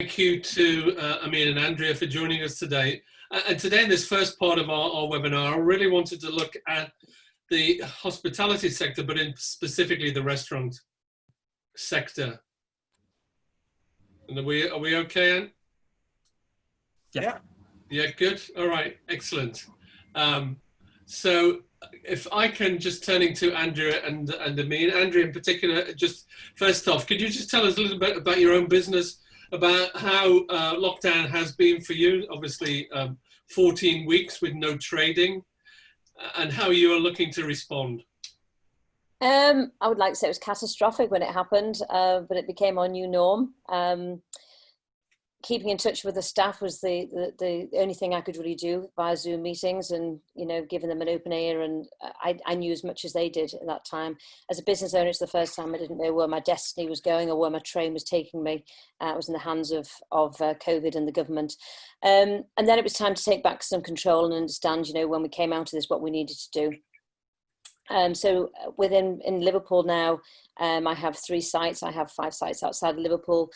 thank you to Amine and Andrea for joining us today. And today in this first part of our webinar, I really wanted to look at the hospitality sector, but in specifically the restaurant sector. And are we okay, Anne? Yeah. Yeah, good. All right, excellent. So if I can just turning to Andrea and Amine, Andrea in particular, just first off, could you just tell us a little bit about your own business, about how lockdown has been for you? Obviously, 14 weeks with no trading, and how you are looking to respond. I would like to say it was catastrophic when it happened, but it became our new norm. Keeping in touch with the staff was the only thing I could really do via Zoom meetings, and giving them an open ear, and I knew as much as they did at that time. As a business owner, it's the first time I didn't know where my destiny was going or where my train was taking me. It was in the hands of COVID and the government, and then it was time to take back some control and understand, when we came out of this, what we needed to do. So in Liverpool now, I have 3 sites. I have 5 sites outside of Liverpool.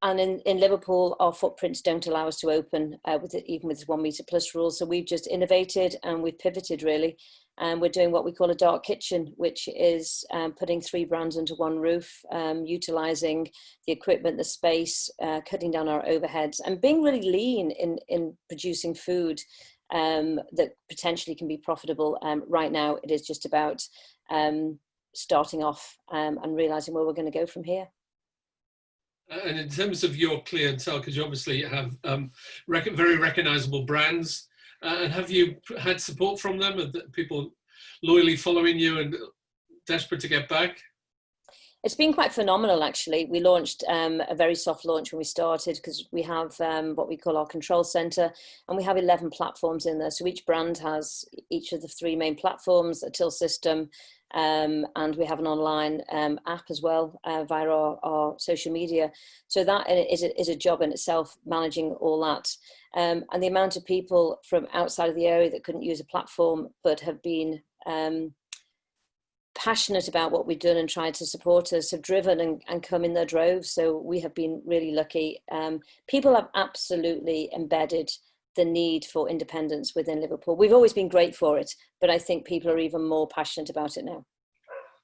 And in Liverpool, our footprints don't allow us to open even with 1 metre plus rules. So we've just innovated and we've pivoted really. And we're doing what we call a dark kitchen, which is putting 3 brands under one roof, utilising the equipment, the space, cutting down our overheads, and being really lean in producing food that potentially can be profitable. Right now, it is just about starting off and realising where we're going to go from here. And in terms of your clientele, because you obviously have very recognisable brands, and have you had support from them? Are people loyally following you and desperate to get back? It's been quite phenomenal, actually. We launched a very soft launch when we started, because we have what we call our control centre, and we have 11 platforms in there. So each brand has each of the 3 main platforms, a till system, and we have an online app as well via our social media. So that is a job in itself, managing all that. And the amount of people from outside of the area that couldn't use a platform but have been passionate about what we've done and tried to support us have driven and come in their droves. So we have been really lucky. People have absolutely embedded the need for independence within Liverpool. We've always been great for it, but I think people are even more passionate about it now.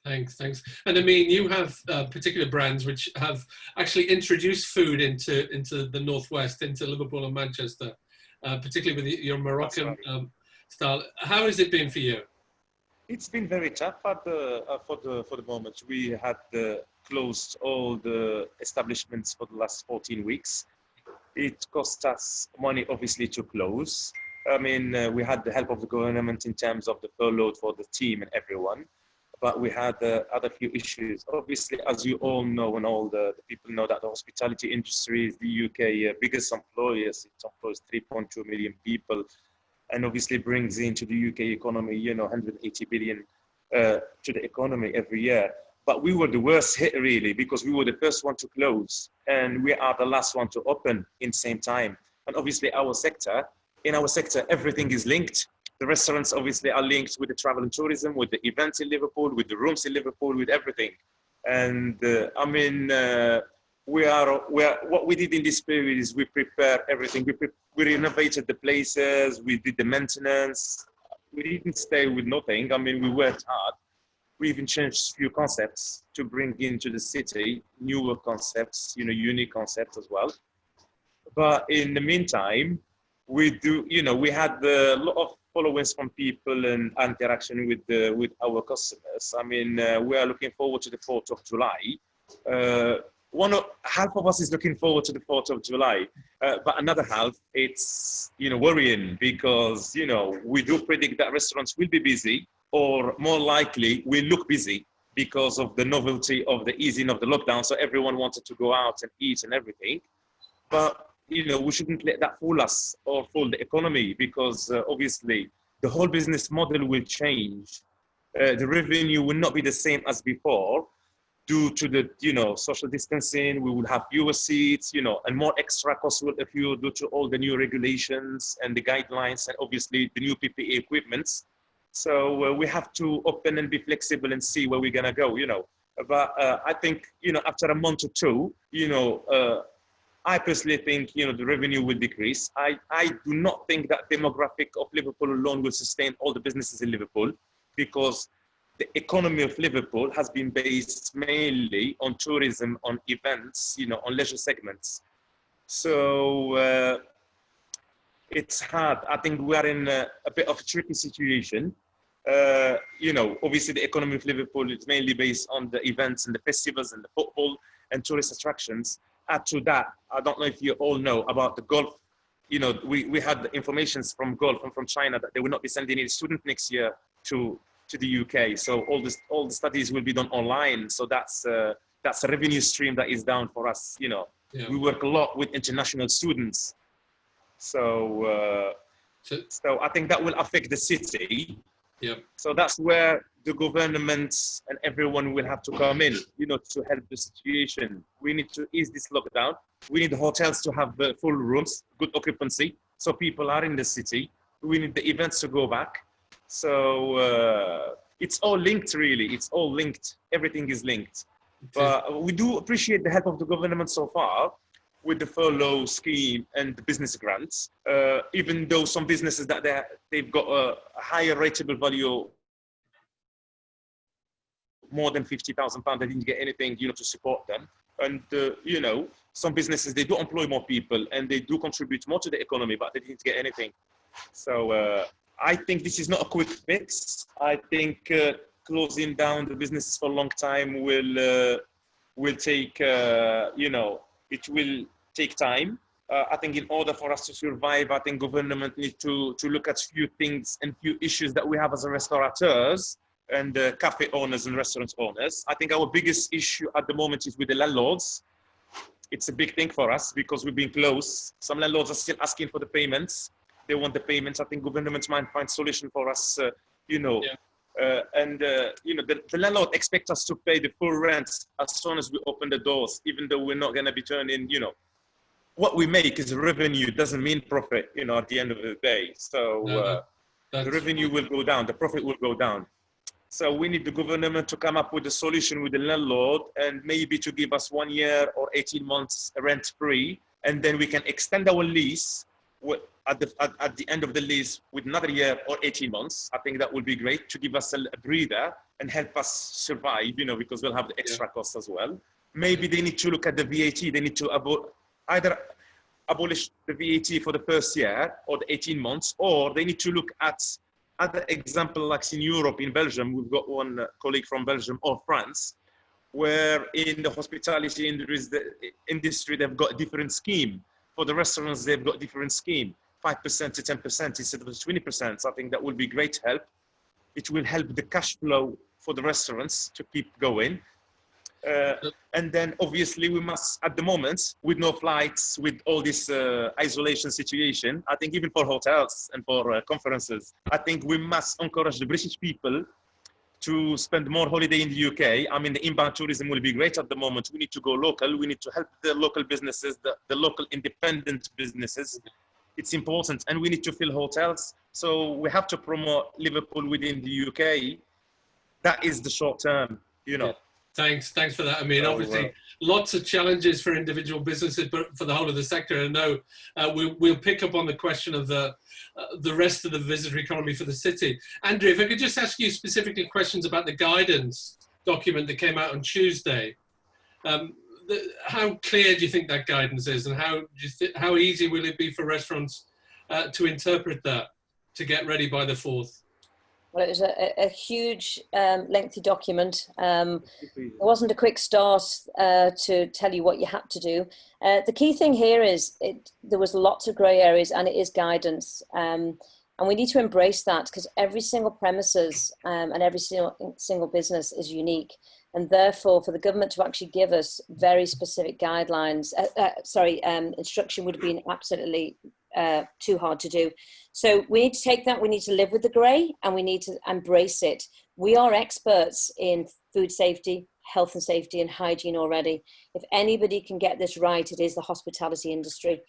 Thanks. And I mean, you have particular brands which have actually introduced food into the Northwest, into Liverpool and Manchester, particularly with your Moroccan style. How has it been for you? It's been very tough for the moment. We had closed all the establishments for the last 14 weeks. It cost us money, obviously, to close. I mean, we had the help of the government in terms of the furlough for the team and everyone, but we had other few issues. Obviously, as you all know, and all the people know, that the hospitality industry is the UK biggest employers. It employs 3.2 million people, and obviously brings into the UK economy, 180 billion to the economy every year. But we were the worst hit, really, because we were the first one to close, and we are the last one to open in the same time. And obviously in our sector, everything is linked. The restaurants obviously are linked with the travel and tourism, with the events in Liverpool, with the rooms in Liverpool, with everything. And I mean, what we did in this period is we prepared everything. We renovated the places, we did the maintenance. We didn't stay with nothing. I mean, we worked hard. We even changed a few concepts to bring into the city, newer concepts, unique concepts as well. But in the meantime, we had a lot of followings from people and interaction with our customers. I mean, we are looking forward to the 4th of July. Half of us is looking forward to the 4th of July, but another half, it's, worrying, because, we do predict that restaurants will be busy, or more likely will look busy because of the novelty of the easing of the lockdown. So everyone wanted to go out and eat and everything. But, we shouldn't let that fool us or fool the economy, because obviously the whole business model will change. The revenue will not be the same as before due to the, social distancing. We will have fewer seats, and more extra costs will appear due to all the new regulations and the guidelines, and obviously the new PPE equipments. So we have to open and be flexible and see where we're gonna go, But I think, after a month or two, I personally think, the revenue will decrease. I do not think that demographic of Liverpool alone will sustain all the businesses in Liverpool, because the economy of Liverpool has been based mainly on tourism, on events, on leisure segments. So it's hard. I think we are in a bit of a tricky situation. Obviously the economy of Liverpool is mainly based on the events and the festivals and the football and tourist attractions. Add to that, I don't know if you all know about the golf. We had information from golf and from China that they will not be sending any student next year to the UK. So all the studies will be done online. So that's a revenue stream that is down for us. Yeah. We work a lot with international students. So I think that will affect the city. Yep. So that's where the governments and everyone will have to come in, to help the situation. We need to ease this lockdown. We need the hotels to have full rooms, good occupancy, so people are in the city. We need the events to go back. So it's all linked, really. It's all linked. Everything is linked. But we do appreciate the help of the government so far with the furlough scheme and the business grants, even though some businesses that they've got a higher rateable value, more than £50,000, they didn't get anything, to support them. And, some businesses, they do employ more people and they do contribute more to the economy, but they didn't get anything. So I think this is not a quick fix. I think closing down the businesses for a long time will take, it will take time. I think in order for us to survive, I think government need to look at few things and few issues that we have as a restaurateurs and cafe owners and restaurant owners. I think our biggest issue at the moment is with the landlords. It's a big thing for us because we've been closed. Some landlords are still asking for the payments. They want the payments. I think government might find solution for us, the landlord expects us to pay the full rent as soon as we open the doors, even though we're not going to be turning, what we make is revenue, doesn't mean profit, at the end of the day. So the revenue will go down, the profit will go down. So we need the government to come up with a solution with the landlord and maybe to give us 1 year or 18 months rent free. And then we can extend our lease at the end of the lease with another year or 18 months. I think that would be great to give us a breather and help us survive, because we'll have the extra costs as well. Maybe they need to look at the VAT. They need to either abolish the VAT for the first year or the 18 months, or they need to look at other example, like in Europe, in Belgium. We've got one colleague from Belgium or France, where in the hospitality industry, they've got a different scheme. For the restaurants, they've got different scheme, 5% to 10% instead of 20%. So I think that will be great help. It will help the cash flow for the restaurants to keep going. And then obviously we must, at the moment, with no flights, with all this isolation situation, I think even for hotels and for conferences, I think we must encourage the British people to spend more holiday in the UK. I mean, the inbound tourism will be great at the moment. We need to go local. We need to help the local businesses, the local independent businesses. It's important. And we need to fill hotels. So we have to promote Liverpool within the UK. That is the short term, Yeah. Thanks for that. I mean, obviously, lots of challenges for individual businesses, but for the whole of the sector. I know we'll pick up on the question of the rest of the visitor economy for the city. Andrea, if I could just ask you specifically questions about the guidance document that came out on Tuesday. How clear do you think that guidance is, and how easy will it be for restaurants to interpret that to get ready by the 4th? Well, it was a huge, lengthy document. It wasn't a quick start to tell you what you had to do. The key thing here is there was lots of grey areas, and it is guidance. And we need to embrace that, because every single premises and every single business is unique. And therefore, for the government to actually give us very specific guidelines, instruction would have been absolutely too hard to do. So we need to take that, we need to live with the grey, and we need to embrace it. We are experts in food safety, health and safety and hygiene already. If anybody can get this right, it is the hospitality industry.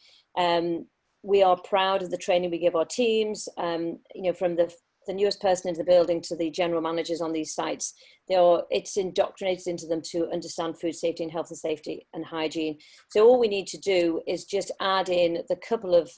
We are proud of the training we give our teams, from the the newest person into the building to the general managers on these sites, it's indoctrinated into them to understand food safety and health and safety and hygiene. So all we need to do is just add in the couple of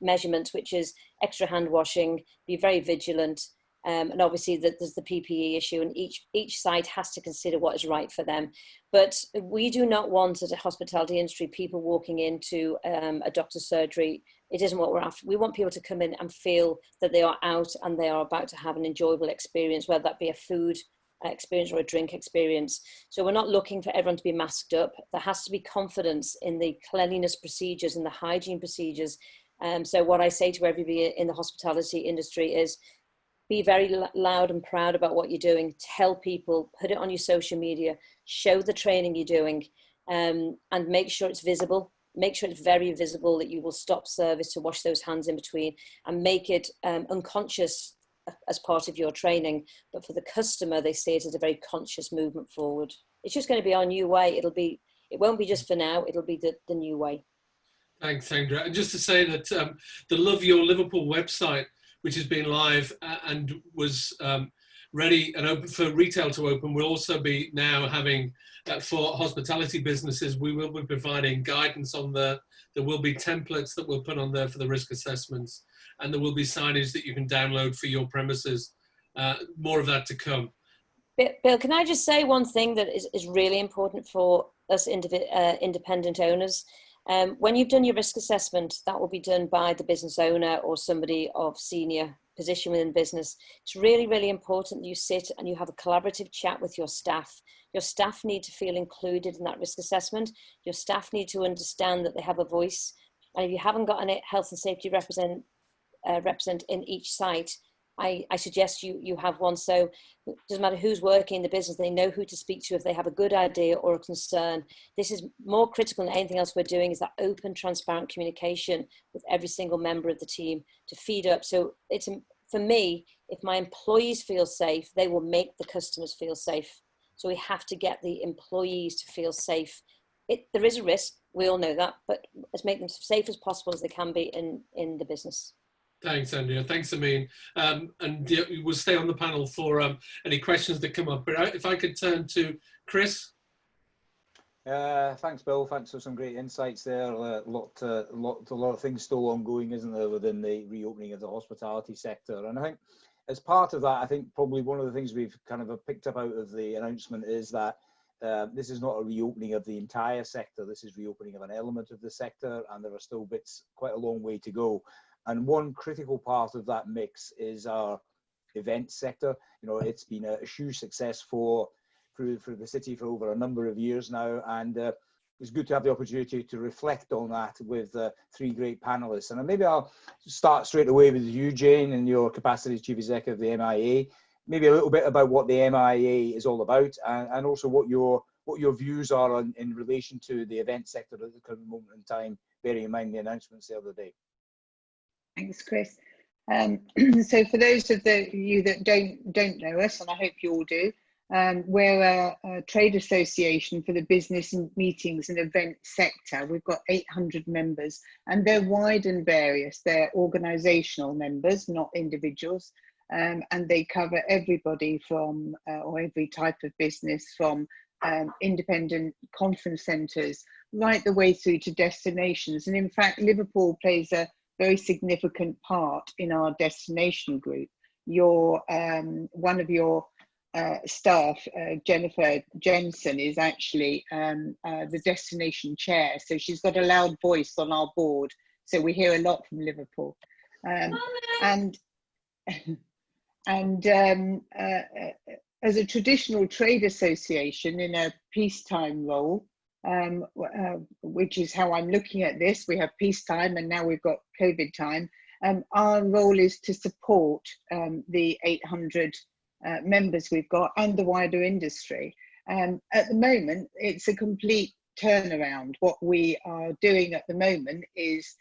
measurements, which is extra hand washing, be very vigilant, and obviously there's the PPE issue, and each site has to consider what is right for them. But we do not want, as a hospitality industry, people walking into a doctor's surgery. It isn't what we're after. We want people to come in and feel that they are out and they are about to have an enjoyable experience, whether that be a food experience or a drink experience. So we're not looking for everyone to be masked up. There has to be confidence in the cleanliness procedures and the hygiene procedures. So what I say to everybody in the hospitality industry is, be very loud and proud about what you're doing. Tell people, put it on your social media, show the training you're doing, and make sure it's visible. Make sure it's very visible that you will stop service to wash those hands in between, and make it unconscious as part of your training. But for the customer, they see it as a very conscious movement forward. It's just going to be our new way. It won't be just for now. It'll be the new way. Thanks, Andrea. And just to say that the Love Your Liverpool website, which has been live and was ready and open for retail to open, will also be now having, for hospitality businesses, we will be providing guidance on there will be templates that we'll put on there for the risk assessments, and there will be signage that you can download for your premises. More of that to come. Bill, can I just say one thing that is really important for us independent owners? When you've done your risk assessment, that will be done by the business owner or somebody of senior position within business. It's really, really important that you sit and you have a collaborative chat with your staff. Your staff need to feel included in that risk assessment. Your staff need to understand that they have a voice. And if you haven't got a health and safety represent in each site, I suggest you have one. So it doesn't matter who's working in the business, they know who to speak to if they have a good idea or a concern. This is more critical than anything else we're doing, is that open, transparent communication with every single member of the team to feed up. So it's, for me, if my employees feel safe, they will make the customers feel safe. So we have to get the employees to feel safe. There is a risk, we all know that, but let's make them as safe as possible as they can be in the business. Thanks, Andrea. Thanks, Amine. And we'll stay on the panel for any questions that come up. But if I could turn to Chris. Thanks, Bill. Thanks for some great insights there. A lot of things still ongoing, isn't there, within the reopening of the hospitality sector. And I think as part of that, I think probably one of the things we've kind of picked up out of the announcement is that this is not a reopening of the entire sector. This is reopening of an element of the sector, and there are still bits, quite a long way to go. And one critical part of that mix is our event sector. You know, it's been a huge success for the city for over a number of years now, and it's good to have the opportunity to reflect on that with three great panelists. And maybe I'll start straight away with you, Jane, in your capacity as Chief Executive of the MIA. Maybe a little bit about what the MIA is all about, and also what your views are in relation to the event sector at the current moment in time, bearing in mind the announcements the other day. Thanks, Chris. So for those of you that don't know us, and I hope you all do, we're a trade association for the business and meetings and event sector. We've got 800 members, and they're wide and various. They're organisational members, not individuals, and they cover everybody from, or every type of business, from independent conference centres right the way through to destinations. And in fact, Liverpool plays a very significant part in our destination group. One of your staff, Jennifer Jensen, is actually the destination chair. So she's got a loud voice on our board. So we hear a lot from Liverpool. As a traditional trade association in a peacetime role, which is how I'm looking at this, we have peacetime and now we've got COVID time. Our role is to support the 800 members we've got and the wider industry. At the moment, it's a complete turnaround. What we are doing at the moment is,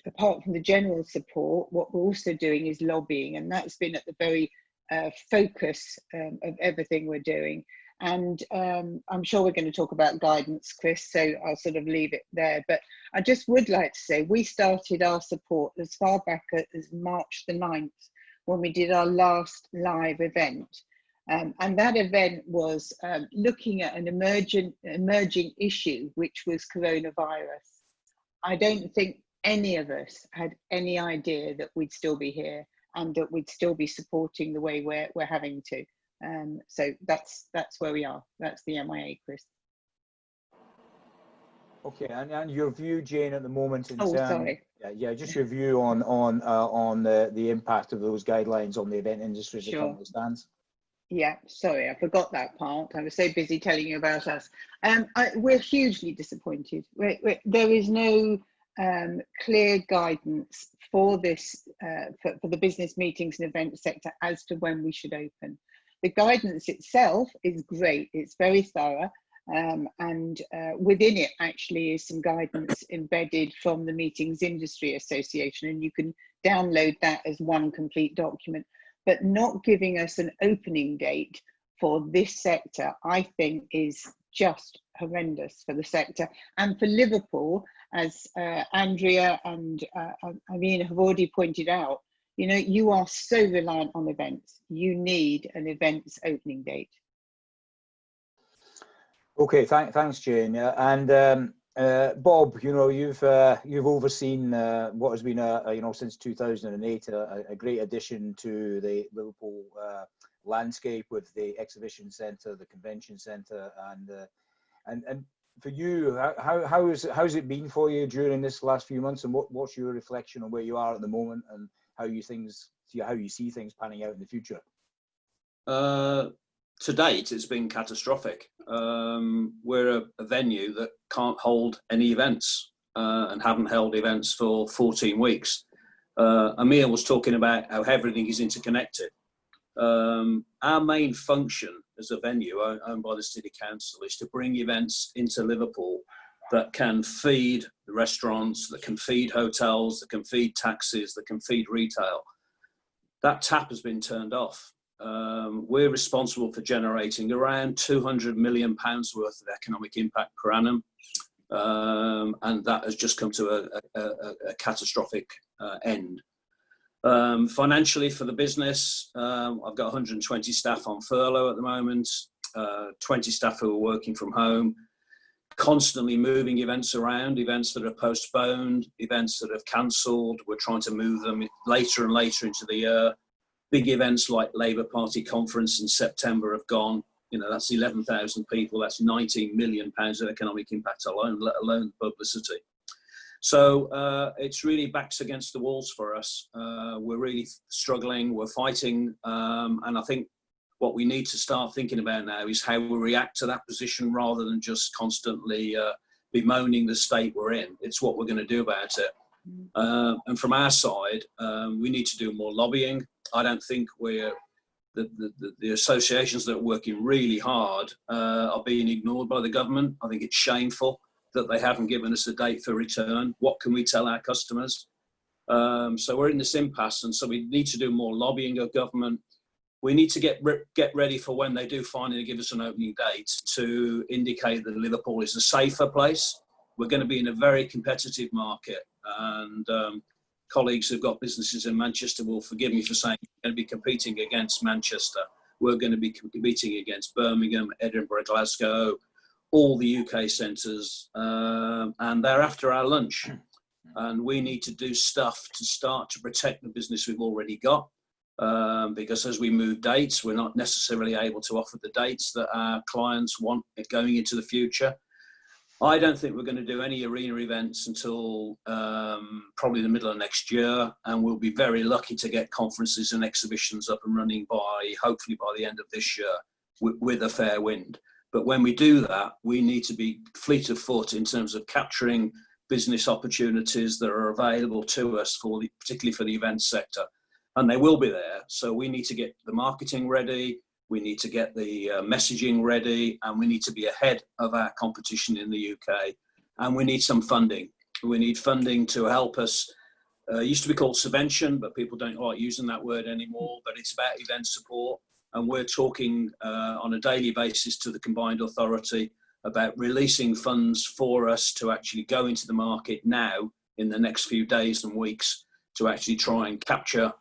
apart from the general support, what we're also doing is lobbying, and that's been at the very focus of everything we're doing. And I'm sure we're going to talk about guidance, Chris, so I'll sort of leave it there. But I just would like to say we started our support as far back as March the 9th, when we did our last live event. And that event was looking at an emerging issue, which was coronavirus. I don't think any of us had any idea that we'd still be here and that we'd still be supporting the way we're having to. So that's where we are. That's the MIA, Chris. Okay, and your view, Jane, at the moment in terms, sorry. Yeah, just your view on the impact of those guidelines on the event industry as it currently stands. Yeah, sorry, I forgot that part. I was so busy telling you about us. We're hugely disappointed. There is no clear guidance for this, for the business meetings and event sector as to when we should open. The guidance itself is great. It's very thorough. And within it actually is some guidance embedded from the Meetings Industry Association, and you can download that as one complete document. But not giving us an opening date for this sector, I think, is just horrendous for the sector. And for Liverpool, as Andrea and Amine have already pointed out, you know, you are so reliant on events. You need an events opening date. Okay, thanks, Jane. And Bob, you know, you've overseen what has been since 2008 a great addition to the Liverpool landscape with the exhibition centre, the convention centre, and for you, how's it been for you during this last few months, and what's your reflection on where you are at the moment and how you see things panning out in the future? To date, it's been catastrophic. We're a venue that can't hold any events and haven't held events for 14 weeks. Amir was talking about how everything is interconnected. Our main function as a venue owned by the City Council is to bring events into Liverpool that can feed the restaurants, that can feed hotels, that can feed taxis, that can feed retail. That tap has been turned off. We're responsible for generating around £200 million worth of economic impact per annum, and that has just come to a catastrophic end. Financially for the business, I've got 120 staff on furlough at the moment, 20 staff who are working from home, constantly moving events around, events that are postponed, events that have cancelled. We're trying to move them later and later into the year. Big events like Labour Party conference in September have gone. You know, that's 11,000 people. That's £19 million of economic impact alone, let alone publicity. So it's really backs against the walls for us. We're really struggling. We're fighting. And I think what we need to start thinking about now is how we react to that position rather than just constantly bemoaning the state we're in. It's what we're going to do about it. And from our side, we need to do more lobbying. I don't think the associations that are working really hard are being ignored by the government. I think it's shameful that they haven't given us a date for return. What can we tell our customers? So we're in this impasse, and so we need to do more lobbying of government. We need to get ready for when they do finally give us an opening date to indicate that Liverpool is a safer place. We're going to be in a very competitive market, and colleagues who've got businesses in Manchester will forgive me for saying we're going to be competing against Manchester. We're going to be competing against Birmingham, Edinburgh, Glasgow, all the UK centres, and they're after our lunch. And we need to do stuff to start to protect the business we've already got, because as we move dates, we're not necessarily able to offer the dates that our clients want going into the future. I don't think we're going to do any arena events until probably the middle of next year, and we'll be very lucky to get conferences and exhibitions up and running hopefully by the end of this year with a fair wind. But when we do that, we need to be fleet of foot in terms of capturing business opportunities that are available to us, particularly for the events sector, and they will be there. So we need to get the marketing ready. We need to get the messaging ready, and we need to be ahead of our competition in the UK. And we need some funding. We need funding to help us. It used to be called subvention, but people don't like using that word anymore. But it's about event support. And we're talking on a daily basis to the Combined Authority about releasing funds for us to actually go into the market now in the next few days and weeks to actually try and capture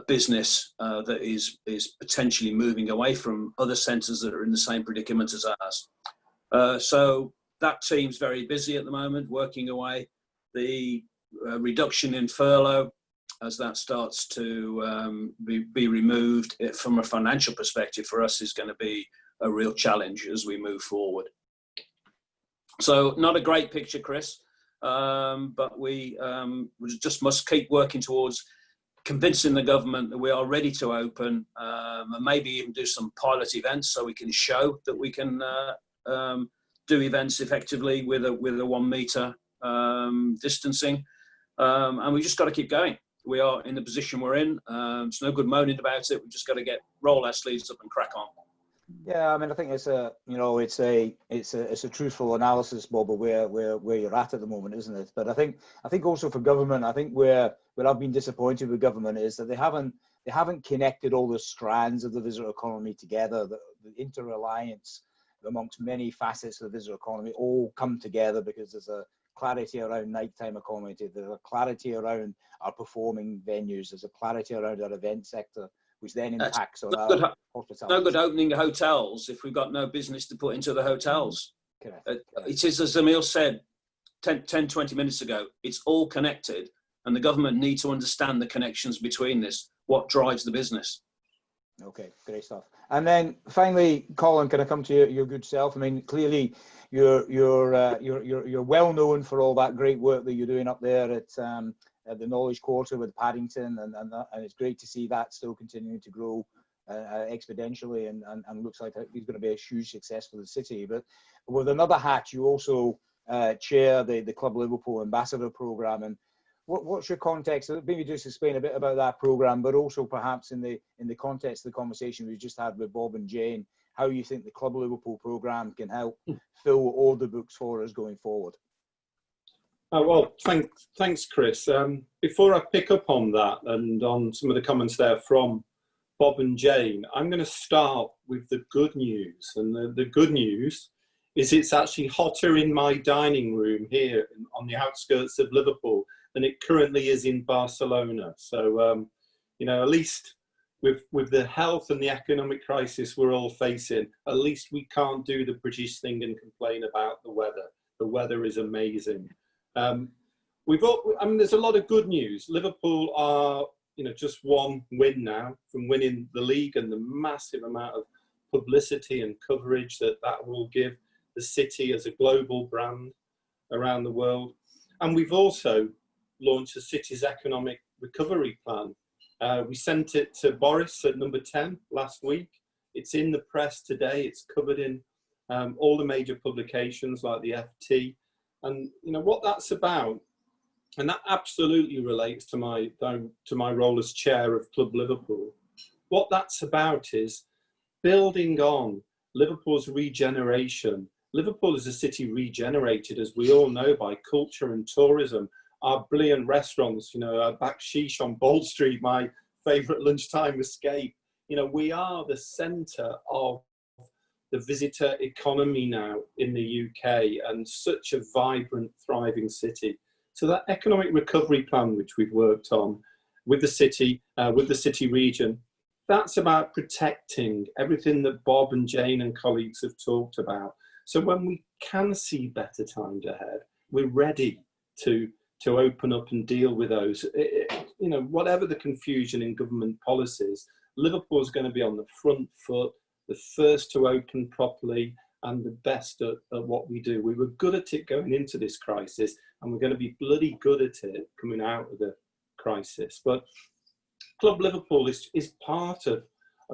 business that is potentially moving away from other centres that are in the same predicament as ours. So that team's very busy at the moment, working away. The reduction in furlough, as that starts to be removed from a financial perspective for us, is going to be a real challenge as we move forward. So not a great picture, Chris, but we just must keep working towards convincing the government that we are ready to open, and maybe even do some pilot events so we can show that we can do events effectively with a 1 metre distancing, and we just got to keep going. We are in the position we're in. It's no good moaning about it. We just got to roll our sleeves up and crack on. Yeah, I mean, I think it's a truthful analysis, Bob, of where you're at the moment, isn't it? But I think also for government, I think where I've been disappointed with government is that they haven't connected all the strands of the visitor economy together. The interreliance amongst many facets of the visitor economy all come together because there's a clarity around nighttime accommodation, there's a clarity around our performing venues, there's a clarity around our event sector, which then impacts on our hospitality. No good opening hotels if we've got no business to put into the hotels. Correct. It is, as Emile said 20 minutes ago, it's all connected, and the government need to understand the connections between this, what drives the business. Okay, great stuff. And then finally, Colin, can I come to your good self? I mean, clearly you're well known for all that great work that you're doing up there at the Knowledge Quarter with Paddington, and it's great to see that still continuing to grow exponentially, and looks like it's going to be a huge success for the city. But with another hat, you also chair the Club Liverpool Ambassador Programme. And what's your context? Maybe just explain a bit about that programme, but also perhaps in the context of the conversation we just had with Bob and Jane, how you think the Club Liverpool programme can help fill all the books for us going forward. Well, thanks, Chris. Before I pick up on that and on some of the comments there from Bob and Jane, I'm going to start with the good news. And the good news is it's actually hotter in my dining room here on the outskirts of Liverpool than it currently is in Barcelona. So, at least with the health and the economic crisis we're all facing, at least we can't do the British thing and complain about the weather. The weather is amazing. There's a lot of good news. Liverpool are, just one win now from winning the league, and the massive amount of publicity and coverage that will give the city as a global brand around the world. And we've also launched the city's economic recovery plan. We sent it to Boris at number 10 last week. It's in the press today. It's covered in all the major publications like the FT. And what that's about, and that absolutely relates to my role as chair of Club Liverpool. What that's about is building on Liverpool's regeneration. Liverpool is a city regenerated, as we all know, by culture and tourism. Our brilliant restaurants, Bakchich on Bold Street, my favourite lunchtime escape. We are the centre of the visitor economy now in the UK, and such a vibrant, thriving city. So that economic recovery plan, which we've worked on with the city region, that's about protecting everything that Bob and Jane and colleagues have talked about. So when we can see better times ahead, we're ready to open up and deal with those. Whatever the confusion in government policies, Liverpool's going to be on the front foot, the first to open properly, and the best at what we do. We were good at it going into this crisis, and we're going to be bloody good at it coming out of the crisis. But Club Liverpool is part of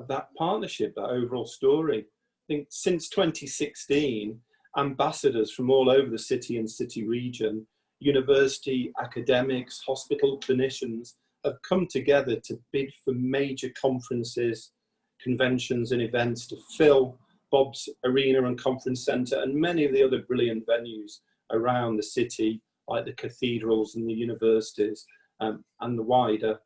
that partnership, that overall story. I think since 2016, ambassadors from all over the city and city region, university, academics, hospital clinicians have come together to bid for major conferences, conventions and events to fill Bob's Arena and Conference Centre and many of the other brilliant venues around the city, like the cathedrals and the universities, and the wider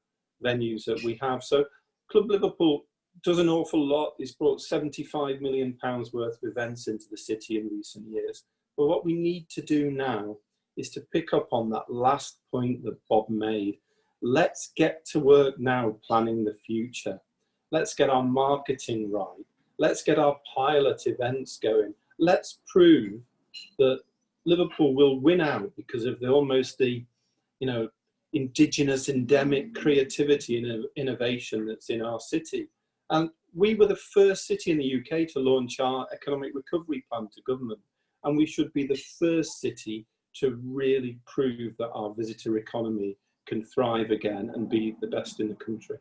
venues that we have. So Club Liverpool does an awful lot. It's brought £75 million worth of events into the city in recent years. But what we need to do now is to pick up on that last point that Bob made. let's get to work now planning the future. Let's get our marketing right. Let's get our pilot events going. Let's prove that Liverpool will win out because of the indigenous endemic creativity and innovation that's in our city. And we were the first city in the UK to launch our economic recovery plan to government. And we should be the first city to really prove that our visitor economy can thrive again and be the best in the country.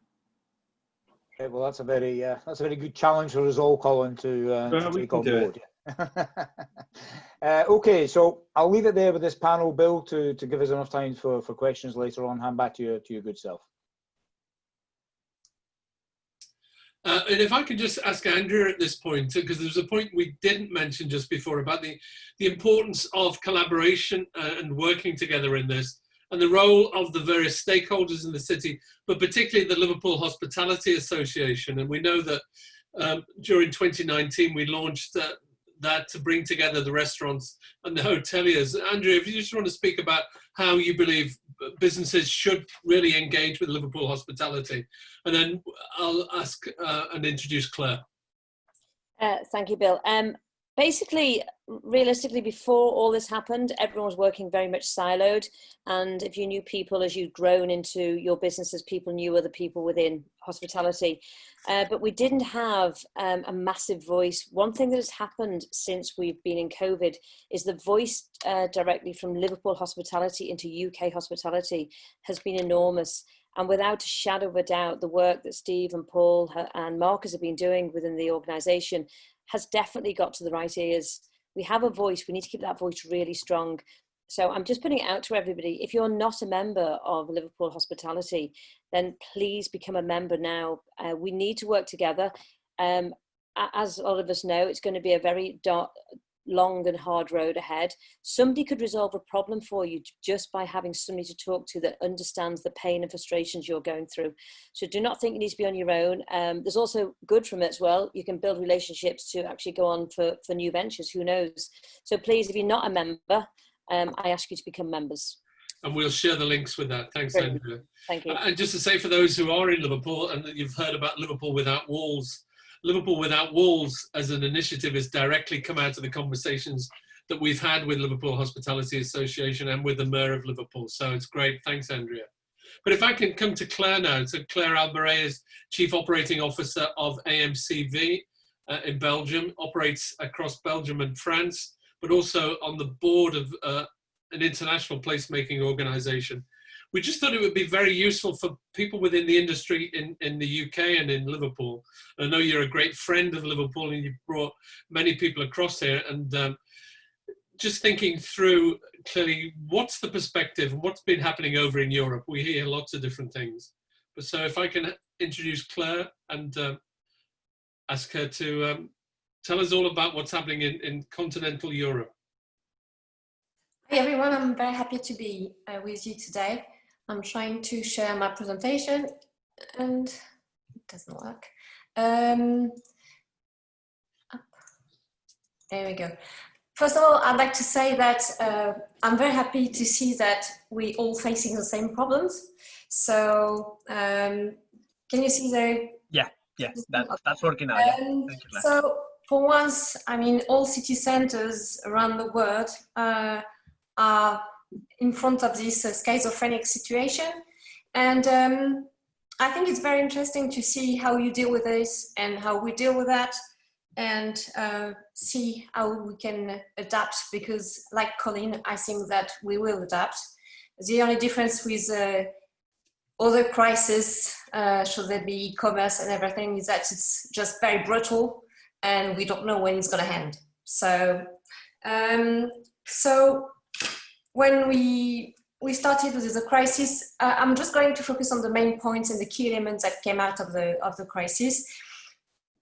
Okay, well, that's a very good challenge for us all, Colin, to take on board. Okay, so I'll leave it there with this panel, Bill, to give us enough time for questions later on. Hand back to your good self. And if I could just ask Andrea at this point, because there's a point we didn't mention just before about the importance of collaboration and working together in this, and the role of the various stakeholders in the city, but particularly the Liverpool Hospitality Association. And we know that during 2019, we launched that to bring together the restaurants and the hoteliers. Andrea, if you just want to speak about how you believe businesses should really engage with Liverpool hospitality, and then I'll ask and introduce Claire. Thank you, Bill. Basically, realistically, before all this happened, everyone was working very much siloed. And if you knew people as you'd grown into your businesses, people knew other people within hospitality. But we didn't have a massive voice. One thing that has happened since we've been in COVID is the voice directly from Liverpool hospitality into UK hospitality has been enormous. And without a shadow of a doubt, the work that Steve and Paul and Marcus have been doing within the organisation has definitely got to the right ears. We have a voice, we need to keep that voice really strong. So I'm just putting it out to everybody. If you're not a member of Liverpool Hospitality, then please become a member now. We need to work together. As all of us know, it's going to be a very long and hard road ahead. Somebody could resolve a problem for you just by having somebody to talk to that understands the pain and frustrations you're going through. So do not think you need to be on your own. There's also good from it as well. You can build relationships to actually go on for new ventures, who knows. So please, if you're not a member, I ask you to become members. And we'll share the links with that. Thanks, Brilliant. Andrea. Thank you. And just to say, for those who are in Liverpool and that you've heard about Liverpool Without Walls, Liverpool Without Walls as an initiative has directly come out of the conversations that we've had with Liverpool Hospitality Association and with the Mayor of Liverpool. So it's great. Thanks, Andrea. But if I can come to Claire now. So Claire Albaret is Chief Operating Officer of AMCV in Belgium, operates across Belgium and France, but also on the board of an international placemaking organization. We just thought it would be very useful for people within the industry in the UK and in Liverpool. I know you're a great friend of Liverpool and you've brought many people across here, and just thinking through clearly what's the perspective and what's been happening over in Europe. We hear lots of different things. But so if I can introduce Claire and ask her to tell us all about what's happening in continental Europe. Hi everyone, I'm very happy to be with you today. I'm trying to share my presentation and it doesn't work. There we go. First of all, I'd like to say that I'm very happy to see that we're all facing the same problems. So can you see the... Yeah, that's working out. Thank you, Claire. So for once, I mean, all city centres around the world are in front of this schizophrenic situation. And I think it's very interesting to see how you deal with this and how we deal with that, and see how we can adapt, because like Colin, I think that we will adapt. The only difference with other crises, should there be e-commerce and everything, is that it's just very brutal and we don't know when it's going to end. So, when we started with the crisis, I'm just going to focus on the main points and the key elements that came out of the crisis.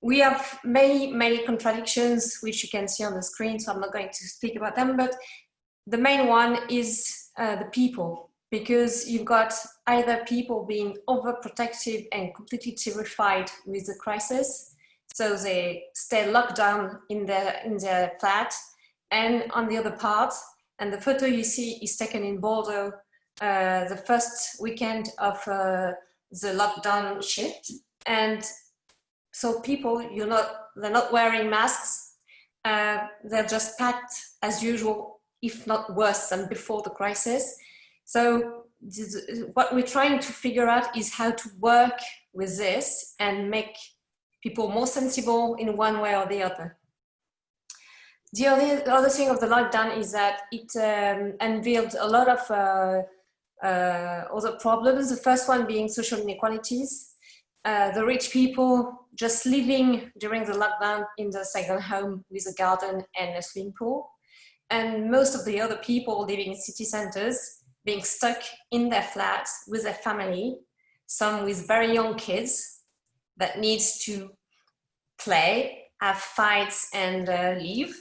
We have many contradictions, which you can see on the screen, so I'm not going to speak about them, but the main one is the people, because you've got either people being overprotective and completely terrified with the crisis, so they stay locked down in their flat, and on the other part, and the photo you see is taken in Bordeaux the first weekend of the lockdown shift, and so people, they're not wearing masks. They're just packed as usual, if not worse than before the crisis. So what we're trying to figure out is how to work with this and make people more sensible in one way or the other. The other thing of the lockdown is that it unveiled a lot of other problems. The first one being social inequalities. The rich people just living during the lockdown in the second home with a garden and a swimming pool. And most of the other people living in city centers being stuck in their flats with their family, some with very young kids that needs to play, have fights and leave,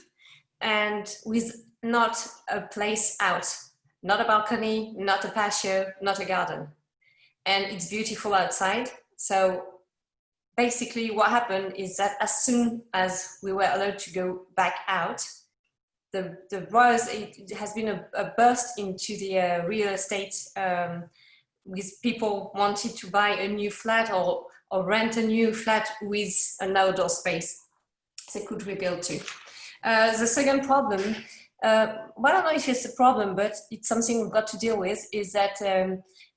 and with not a place out, not a balcony, not a patio, not a garden. And it's beautiful outside. So basically what happened is that as soon as we were allowed to go back out, it has been a burst into the real estate with people wanting to buy a new flat or rent a new flat with an outdoor space they could rebuild to. The second problem, well, I don't know if it's a problem, but it's something we've got to deal with, is that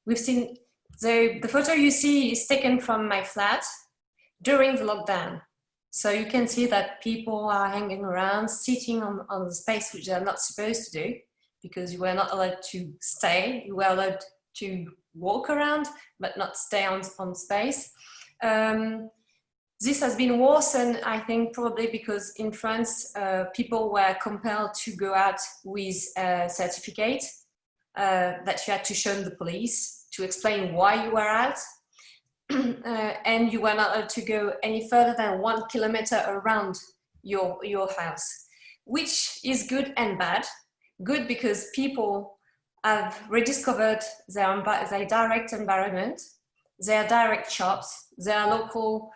we've seen the photo you see is taken from my flat during the lockdown. So you can see that people are hanging around, sitting on the space which they're not supposed to do, because you were not allowed to stay. You were allowed to walk around, but not stay on space. This has been worsened, I think, probably because in France, people were compelled to go out with a certificate that you had to show the police to explain why you were out. And you were not allowed to go any further than 1 kilometer around your house, which is good and bad. Good because people have rediscovered their direct environment, their direct shops, their local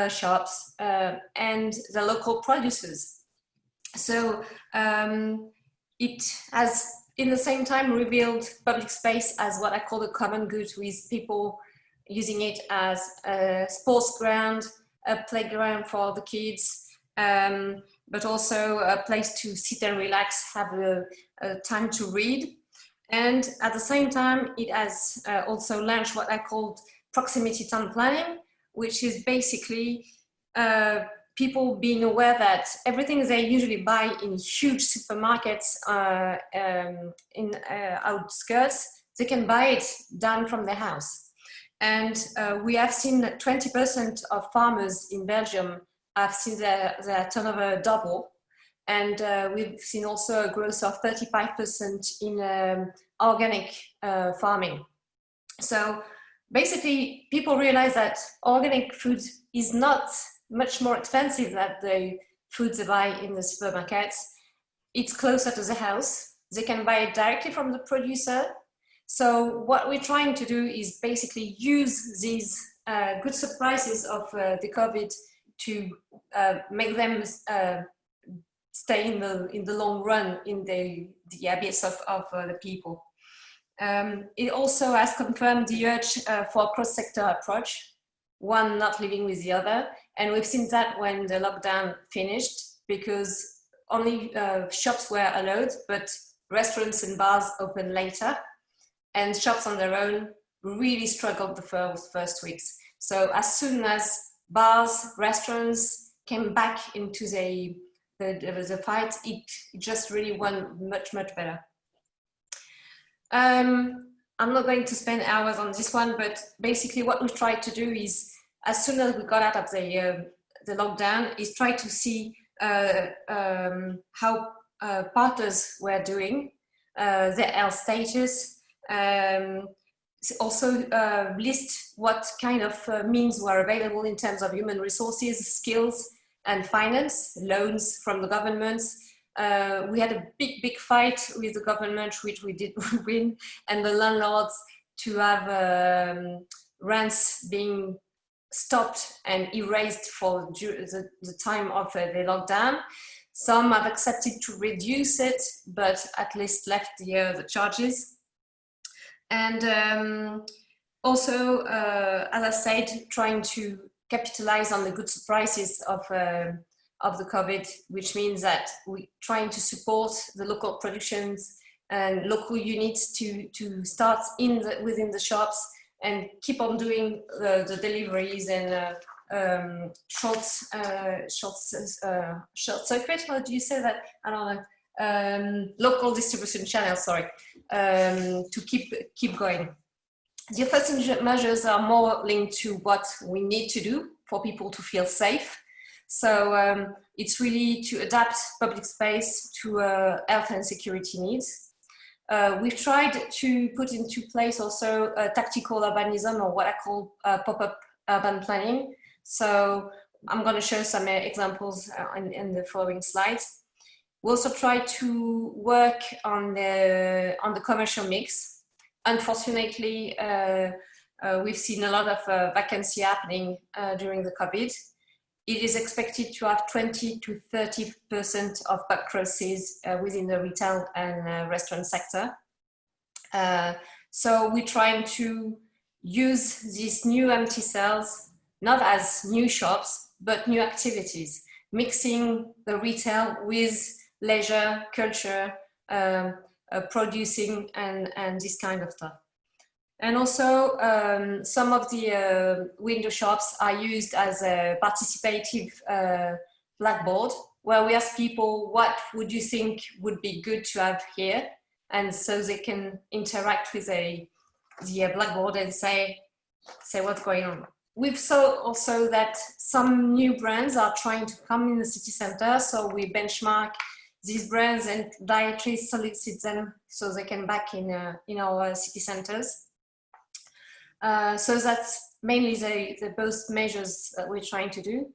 shops, and their local producers. So it has, in the same time, revealed public space as what I call the common good, with people using it as a sports ground, a playground for the kids, but also a place to sit and relax, have a time to read. And at the same time, it has also launched what I called proximity town planning, which is basically people being aware that everything they usually buy in huge supermarkets in outskirts, they can buy it done from their house. And we have seen that 20% of farmers in Belgium have seen their turnover double. And we've seen also a growth of 35% in organic farming. So basically, people realize that organic food is not much more expensive than the foods they buy in the supermarkets. It's closer to the house. They can buy it directly from the producer. So what we're trying to do is basically use these good surprises of the COVID to make them stay in the long run in the habits of the people. It also has confirmed the urge for a cross-sector approach, one not living with the other. And we've seen that when the lockdown finished, because only shops were allowed, but restaurants and bars opened later. And shops on their own really struggled the first weeks. So as soon as bars, restaurants came back into the fight, it just really went much, much better. I'm not going to spend hours on this one, but basically what we tried to do is, as soon as we got out of the lockdown, is try to see how partners were doing, their health status, also list what kind of means were available in terms of human resources, skills, and finance, loans from the governments. We had a big fight with the government, which we did win, and the landlords to have rents being stopped and erased for the time of the lockdown. Some have accepted to reduce it, but at least left the charges. And also, as I said, trying to capitalize on the good surprises of the COVID, which means that we're trying to support the local productions and local units to start within the shops and keep on doing the deliveries and short circuit. How do you say that? I don't know. Local distribution channels. Sorry, to keep going. The first measures are more linked to what we need to do for people to feel safe. So it's really to adapt public space to health and security needs. We've tried to put into place also tactical urbanism, or what I call pop-up urban planning. So I'm going to show some examples in the following slides. We also try to work on the commercial mix. Unfortunately, we've seen a lot of vacancy happening during the COVID. It is expected to have 20 to 30% of pub crosses within the retail and restaurant sector. So we're trying to use these new empty cells not as new shops, but new activities, mixing the retail with leisure, culture, producing and this kind of stuff. And also some of the window shops are used as a participative blackboard, where we ask people, what would you think would be good to have here? And so they can interact with the blackboard and say what's going on. We've saw also that some new brands are trying to come in the city center, so we benchmark these brands and directly solicit them so they can back in our city centers. So that's mainly the both measures that we're trying to do.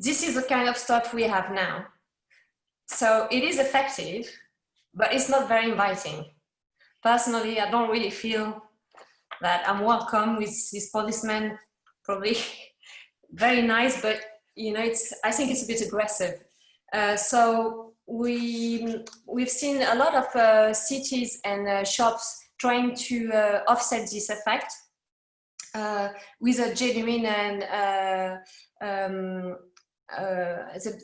This is the kind of stuff we have now. So it is effective, but it's not very inviting. Personally, I don't really feel that I'm welcome with this policeman, probably very nice, but I think it's a bit aggressive. So we've seen a lot of cities and shops trying to offset this effect with a genuine and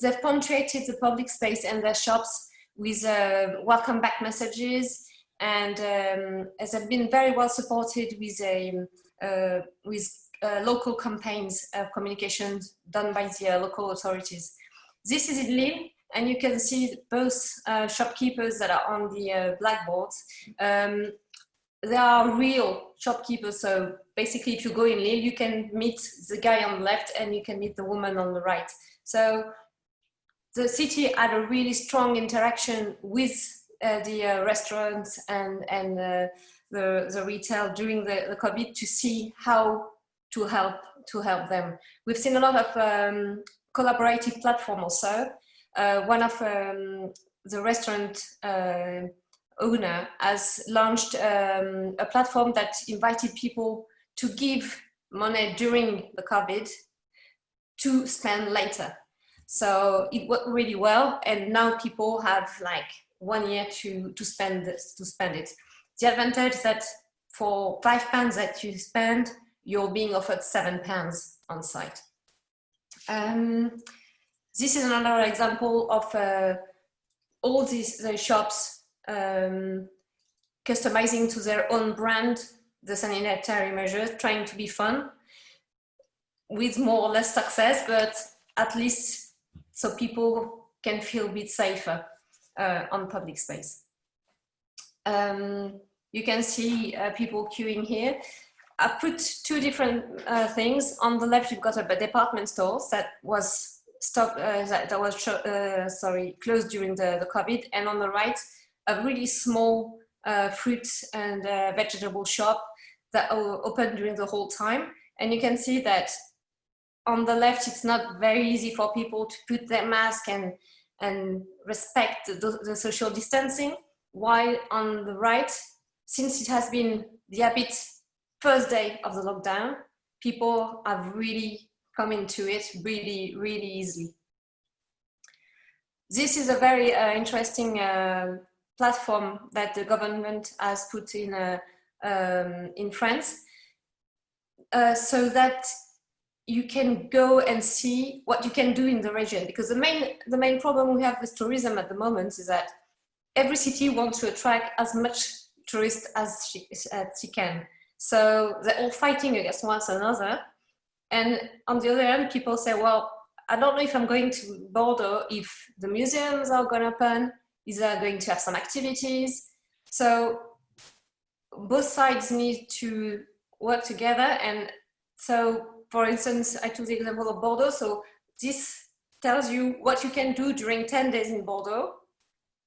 they've punctuated the public space and their shops with welcome back messages, and as have been very well supported with local campaigns of communication done by the local authorities. This is in Lille, and you can see both shopkeepers that are on the blackboards. They are real shopkeepers, so basically if you go in Lille, you can meet the guy on the left and you can meet the woman on the right. So the city had a really strong interaction with the restaurants and the retail during the COVID to see how to help them. We've seen a lot of collaborative platform also. One of the restaurant owner has launched a platform that invited people to give money during the COVID to spend later. So it worked really well, and now people have like 1 year to spend it. The advantage that for £5 that you spend, you're being offered £7 on site. This is another example of all the shops customizing to their own brand the sanitary measures, trying to be fun, with more or less success, but at least so people can feel a bit safer on public space. You can see people queuing here. I've put two different things. On the left, you've got a department store that was closed during the COVID, and on the right, a really small fruit and vegetable shop that opened during the whole time. And you can see that on the left, it's not very easy for people to put their mask and respect the social distancing, while on the right, since it has been the habit first day of the lockdown, people have really come into it really, really easily. This is a very interesting platform that the government has put in in France, so that you can go and see what you can do in the region. Because the main problem we have with tourism at the moment is that every city wants to attract as much tourists as she can. So they're all fighting against one another. And on the other hand, people say, well, I don't know if I'm going to Bordeaux, if the museums are going to open, is there going to have some activities? So both sides need to work together. And so, for instance, I took the example of Bordeaux. So this tells you what you can do during 10 days in Bordeaux,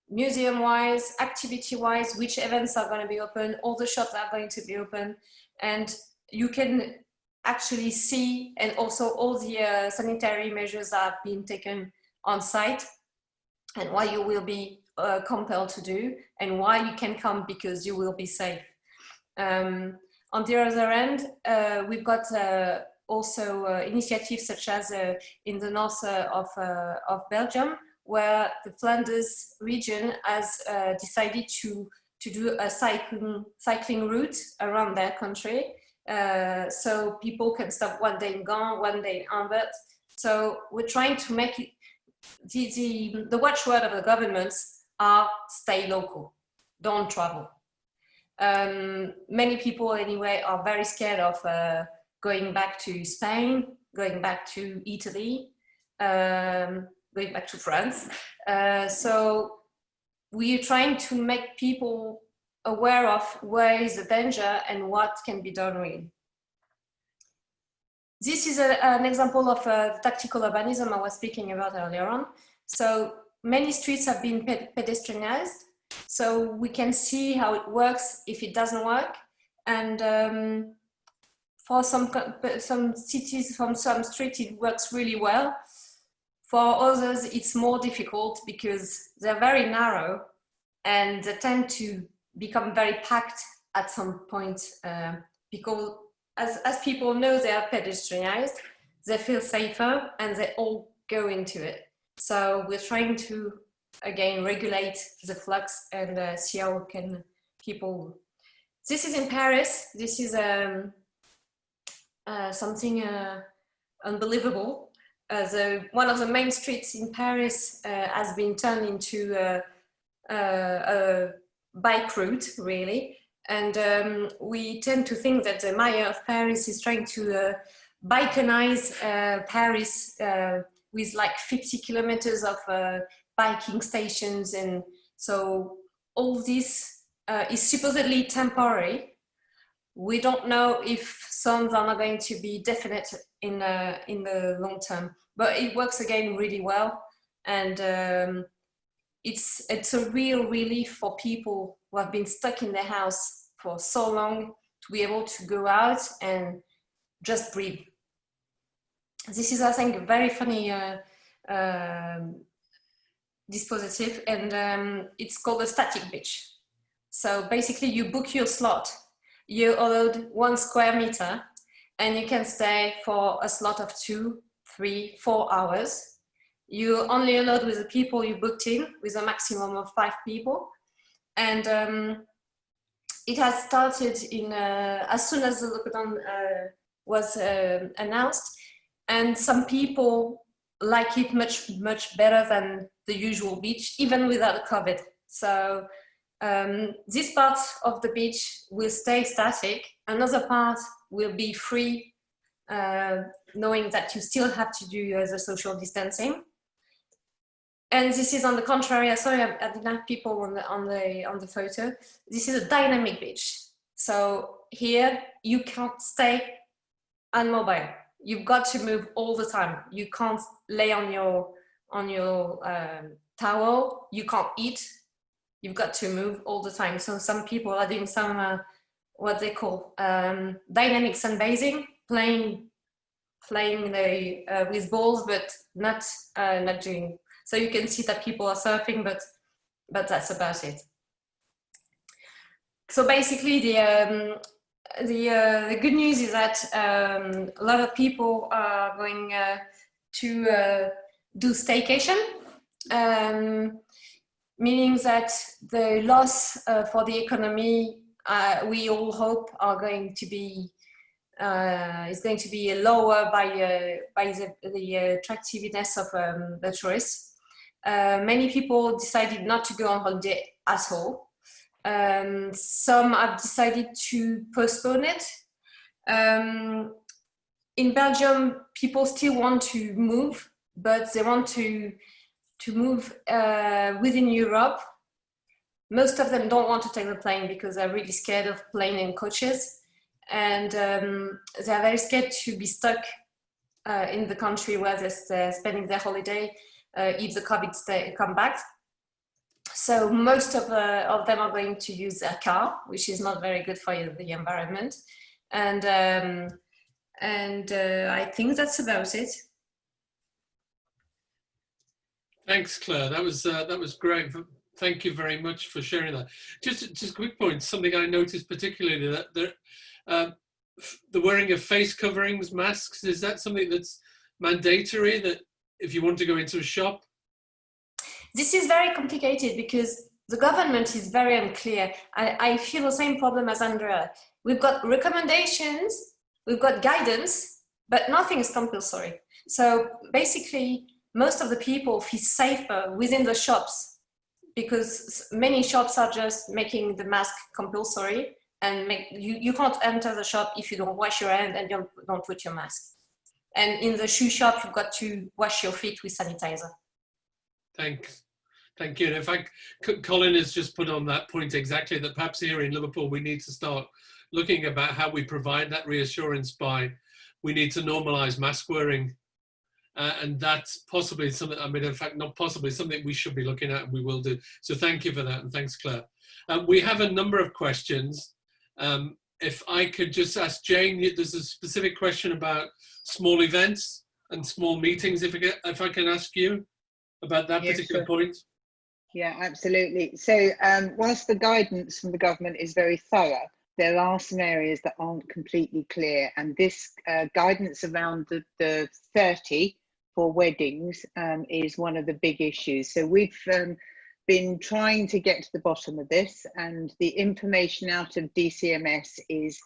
museum-wise, activity-wise, which events are going to be open, all the shops are going to be open, and you can actually see, and also all the sanitary measures are being taken on site, and what you will be compelled to do, and why you can come because you will be safe. On the other end, we've got also initiatives such as in the north of Belgium, where the Flanders region has decided to do a cycling route around their country. So people can stop one day in Gand, one day in Albaret. So we're trying to make it, the watchword of the governments are stay local, don't travel. Many people anyway are very scared of going back to Spain, going back to Italy, going back to France. So we're trying to make people aware of where is the danger and what can be done really. This is an example of tactical urbanism I was speaking about earlier on. So many streets have been pedestrianized, so we can see how it works if it doesn't work. And for some cities, from some streets, it works really well. For others, it's more difficult because they're very narrow and they tend to become very packed at some point because as people know they are pedestrianized, they feel safer and they all go into it. So we're trying to, again, regulate the flux and see how we can people. This is in Paris. This is something unbelievable. One of the main streets in Paris has been turned into a bike route, really. And we tend to think that the mayor of Paris is trying to bikenize Paris with like 50 kilometers of biking stations. And so all this is supposedly temporary. We don't know if some are not going to be definite in the long term, but it works again really well. And it's a real relief for people who have been stuck in their house for so long to be able to go out and just breathe. This is, I think, a very funny dispositive, and it's called a static beach. So basically you book your slot, you're allowed 1 square meter, and you can stay for a slot of 2, 3, 4 hours. You're only allowed with the people you booked in, with a maximum of 5 people. And it has started in as soon as the lockdown was announced, and some people like it much better than the usual beach, even without COVID. So this part of the beach will stay static. Another part will be free, knowing that you still have to do the social distancing. And this is on the contrary. Sorry, I didn't have people on the photo. This is a dynamic beach. So here you can't stay immobile. You've got to move all the time. You can't lay on your towel. You can't eat. You've got to move all the time. So some people are doing some what they call dynamic sunbathing, playing with balls, but not doing. So you can see that people are surfing, but that's about it. So basically, the good news is that a lot of people are going to do staycation, meaning that the loss for the economy we all hope are going to be is going to be lower by the attractiveness of the tourists. Many people decided not to go on holiday at all. Some have decided to postpone it. In Belgium, people still want to move, but they want to move within Europe. Most of them don't want to take the plane because they're really scared of plane and coaches. And they're very scared to be stuck in the country where they're spending their holiday if the COVID come back. So most of them are going to use their car, which is not very good for the environment. And I think that's about it. Thanks, Claire. That was great. Thank you very much for sharing that. Just a quick point. Something I noticed particularly that the wearing of face coverings, masks. Is that something that's mandatory? That if you want to go into a shop? This is very complicated because the government is very unclear. I feel the same problem as Andrea. We've got recommendations, we've got guidance, but nothing is compulsory. So basically, most of the people feel safer within the shops because many shops are just making the mask compulsory, and you can't enter the shop if you don't wash your hand and don't put your mask. And in the shoe shop, you've got to wash your feet with sanitizer. Thanks. Thank you. And in fact, Colin has just put on that point exactly, that perhaps here in Liverpool, we need to start looking about how we provide that reassurance by, we need to normalise mask wearing. And that's possibly something, I mean, in fact, not possibly, something we should be looking at and we will do. So thank you for that. And thanks, Claire. We have a number of questions. If I could just ask Jane, there's a specific question about small events and small meetings, if I can ask you about that particular point. Yeah, absolutely. So whilst the guidance from the government is very thorough, there are some areas that aren't completely clear. And this guidance around the 30 for weddings is one of the big issues. So we've been trying to get to the bottom of this, and the information out of DCMS is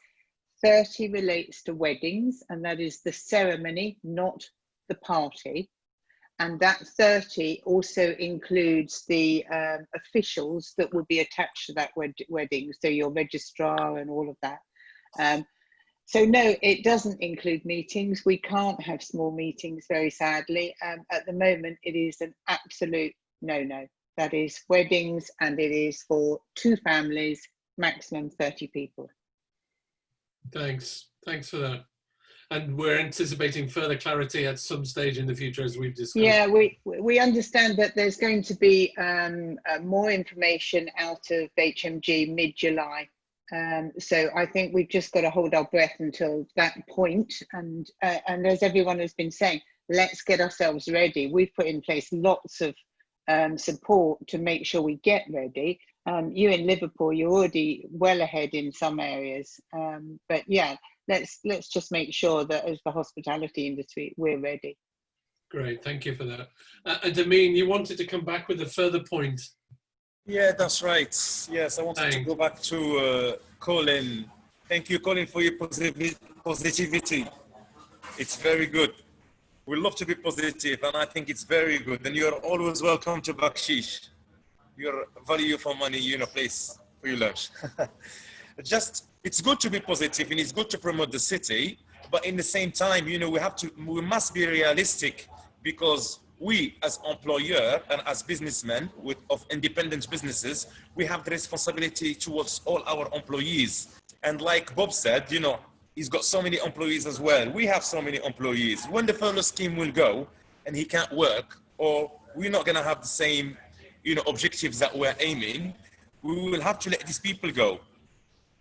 30 relates to weddings, and that is the ceremony, not the party. And that 30 also includes the officials that would be attached to that wedding, so your registrar and all of that. So no, it doesn't include meetings. We can't have small meetings, very sadly. At the moment, it is an absolute no-no. That is weddings, and it is for 2 families, maximum 30 people. Thanks. Thanks for that. And we're anticipating further clarity at some stage in the future, as we've discussed. Yeah, we understand that there's going to be more information out of HMG mid-July. So I think we've just got to hold our breath until that point. And as everyone has been saying, let's get ourselves ready. We've put in place lots of support to make sure we get ready. You in Liverpool, you're already well ahead in some areas. But yeah, let's just make sure that as the hospitality industry, we're ready. Great, thank you for that. And Amine, you wanted to come back with a further point. Yeah, that's right. Yes, I wanted to go back to Colin. Thank you, Colin, for your positivity. It's very good. We love to be positive, and I think it's very good. And you're always welcome to Bakchich. Your value for money, place for your lunch. It's good to be positive, and it's good to promote the city, but in the same time, we must be realistic, because we as employer and as businessmen of independent businesses, we have the responsibility towards all our employees. And like Bob said, he's got so many employees as well. We have so many employees. When the furlough scheme will go and he can't work, or we're not gonna have the same objectives that we're aiming, we will have to let these people go.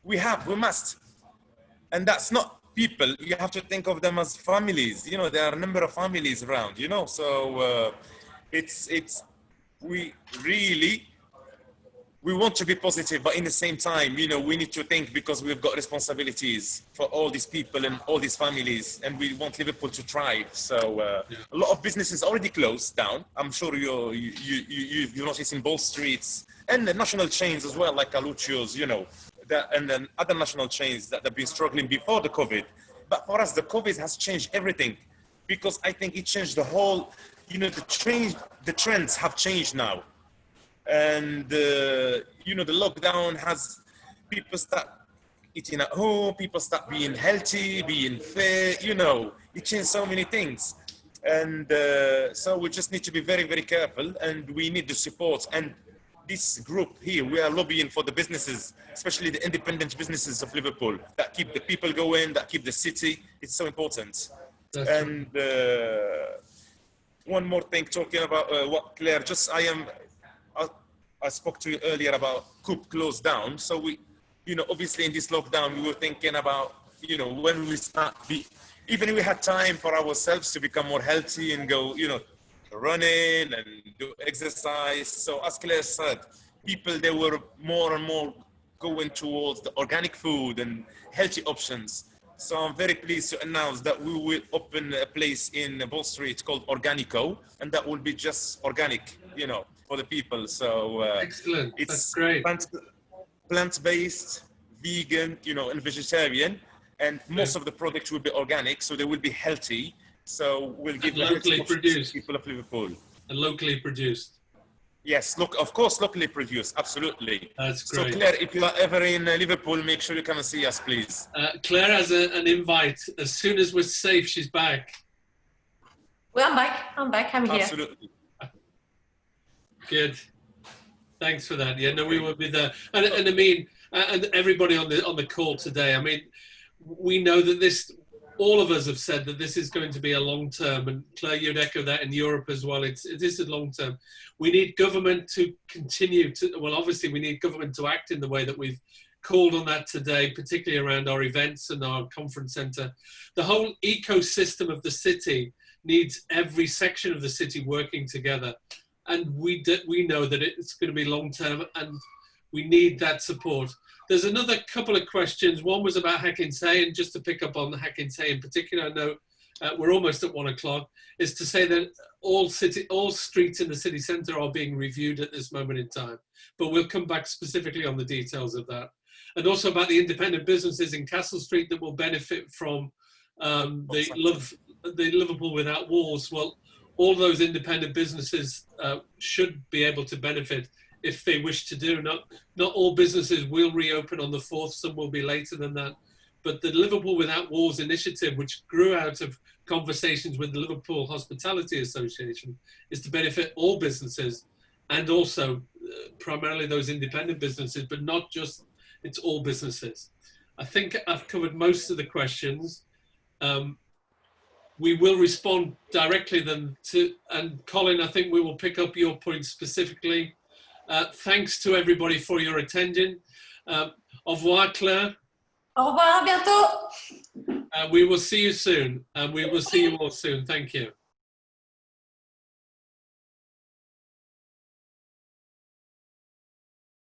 We must. And that's not people, you have to think of them as families. There are a number of families around, so we want to be positive, but in the same time, we need to think, because we've got responsibilities for all these people and all these families, and we want Liverpool to thrive. So a lot of businesses already closed down. I'm sure you notice in both streets, and the national chains as well, like Aluccio's, and then other national chains that have been struggling before the COVID. But for us, the COVID has changed everything, because I think it changed the whole, you know, the trends have changed now. And, you know, the lockdown has people start eating at home, people start being healthy, being fair, you know, it changed so many things. And so we just need to be very, very careful, and we need the support. And this group here, we are lobbying for the businesses, especially the independent businesses of Liverpool, that keep the people going, that keep the city. It's so important. That's and one more thing, talking about what Claire, I spoke to you earlier about Koop closed down. So we, you know, obviously in this lockdown, we were thinking about, you know, when we start, even if we had time for ourselves to become more healthy and go, you know, running and do exercise. So as Claire said, people, they were more and more going towards the organic food and healthy options. So I'm very pleased to announce that we will open a place in Ball Street called Organico, and that will be just organic, you know, for the people. So excellent. It's that's great. Plant-based, vegan, you know, and vegetarian, and most of the products will be organic, so they will be healthy. So we'll give locally produced to people of Liverpool. And locally produced. Yes, look, of course, locally produced, absolutely. That's great. So Claire, if you are ever in Liverpool, make sure you come and see us, please. Claire has an invite. As soon as we're safe, she's back. Well, I'm back, I'm here. Absolutely. Good. Thanks for that. Yeah, no, we will be there. And Amine, and everybody on the call today, I mean, we know that all of us have said that this is going to be a long term, and Claire, you'd echo that in Europe as well. It is a long term. We need government to continue to, well, obviously we need government to act in the way that we've called on that today, particularly around our events and our conference centre. The whole ecosystem of the city needs every section of the city working together. And we know that it's going to be long term, and we need that support. There's another couple of questions. One was about Hacking Say, and just to pick up on the Hacking Say in particular, I know we're almost at 1 o'clock, is to say that all streets in the city centre are being reviewed at this moment in time. But we'll come back specifically on the details of that. And also about the independent businesses in Castle Street that will benefit from the Liverpool Without Walls. Well, all those independent businesses should be able to benefit if they wish to do. Not all businesses will reopen on the 4th, some will be later than that. But the Liverpool Without Walls initiative, which grew out of conversations with the Liverpool Hospitality Association, is to benefit all businesses, and also primarily those independent businesses, but not just, it's all businesses. I think I've covered most of the questions. We will respond directly then to, and Colin, I think we will pick up your point specifically. Thanks to everybody for your attention. Au revoir, Claire. Au revoir, à bientôt. We will see you soon, and we will see you all soon. Thank you.